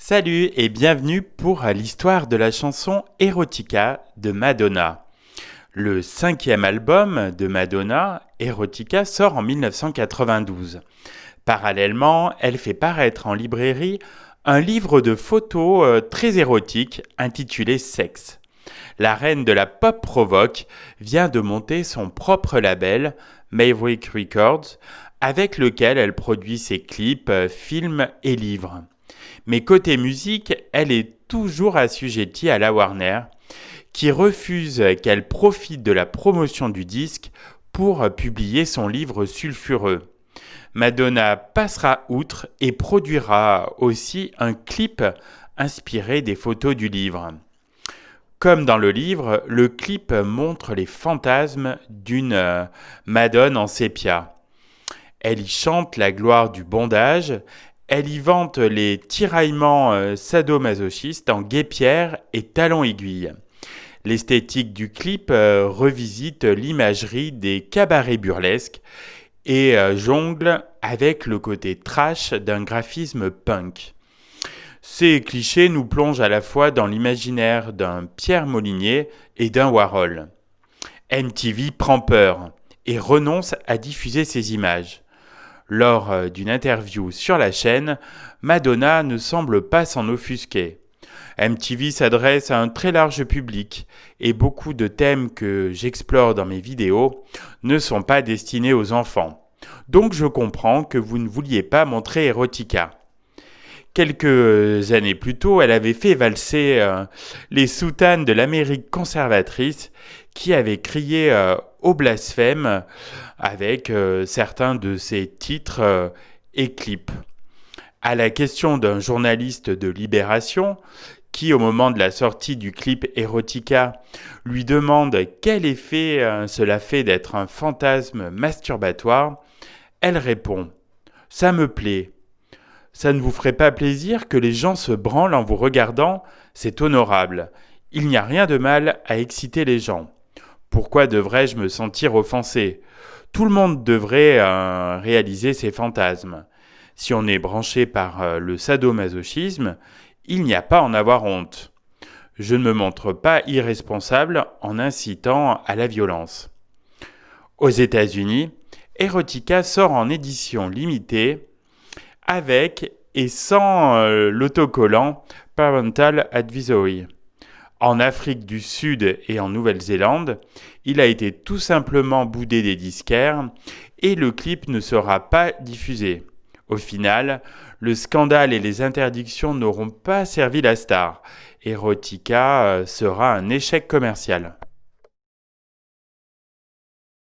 Salut et bienvenue pour l'histoire de la chanson Erotica de Madonna. Le 5e album de Madonna, Erotica, sort en 1992. Parallèlement, elle fait paraître en librairie un livre de photos très érotique intitulé Sexe. La reine de la pop rock vient de monter son propre label, Maverick Records, avec lequel elle produit ses clips, films et livres. Mais côté musique, elle est toujours assujettie à la Warner, qui refuse qu'elle profite de la promotion du disque pour publier son livre sulfureux. Madonna passera outre et produira aussi un clip inspiré des photos du livre. Comme dans le livre, le clip montre les fantasmes d'une Madone en sépia. Elle y chante la gloire du bondage, elle y vante les tiraillements sadomasochistes en guêpières et talons aiguilles. L'esthétique du clip revisite l'imagerie des cabarets burlesques et jongle avec le côté trash d'un graphisme punk. Ces clichés nous plongent à la fois dans l'imaginaire d'un Pierre Molinier et d'un Warhol. MTV prend peur et renonce à diffuser ces images. Lors d'une interview sur la chaîne, Madonna ne semble pas s'en offusquer. MTV s'adresse à un très large public et beaucoup de thèmes que j'explore dans mes vidéos ne sont pas destinés aux enfants. Donc je comprends que vous ne vouliez pas montrer Erotica. Quelques années plus tôt, elle avait fait valser les soutanes de l'Amérique conservatrice qui avait crié au blasphème avec certains de ses titres et clips. À la question d'un journaliste de Libération qui, au moment de la sortie du clip Erotica, lui demande quel effet cela fait d'être un fantasme masturbatoire, elle répond « Ça me plaît. Ça ne vous ferait pas plaisir que les gens se branlent en vous regardant? C'est honorable. Il n'y a rien de mal à exciter les gens. Pourquoi devrais-je me sentir offensé? Tout le monde devrait réaliser ses fantasmes. Si on est branché par le sadomasochisme, il n'y a pas à en avoir honte. Je ne me montre pas irresponsable en incitant à la violence. » Aux États-Unis, Erotica sort en édition limitée avec et sans l'autocollant Parental Advisory. En Afrique du Sud et en Nouvelle-Zélande, il a été tout simplement boudé des disquaires et le clip ne sera pas diffusé. Au final, le scandale et les interdictions n'auront pas servi la star. Erotica sera un échec commercial.